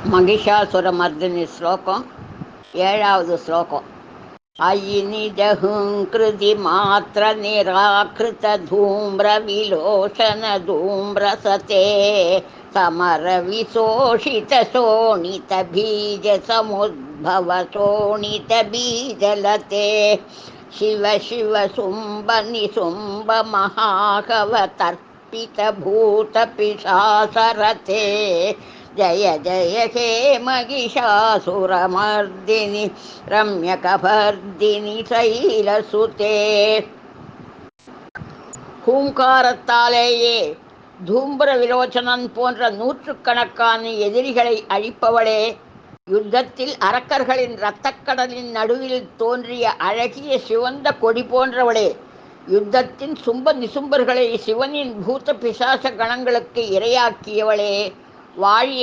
महिषासुरमर्दिनी श्लोकं 7வது श्लोकम् अयि निजहङ्कृति मात्र निराकृतधूम्रविलोचन धूम्रसते समरविशोषितशोणितबीजसमुद्भव शोणितबीजलते शिव शिव शुम्भ निशुम्भ महाकवतर्पितभूतपिशासरते जय जय हे महिषासुरमर्दिनि ரம்யகபர்தினி சைலசுதே. ஹூங்காரத்தாலேயே தூம்பர விலோச்சனன் போன்ற நூற்றுக்கணக்கான எதிரிகளை அழிப்பவளே, யுத்தத்தில் அரக்கர்களின் இரத்தக்கடலின் நடுவில் தோன்றிய அழகிய சிவந்த கொடி போன்றவளே, யுத்தத்தின் சும்ப நிசும்பர்களை சிவனின் பூத பிசாச கணங்களுக்கு இரையாக்கியவளே, வாழிய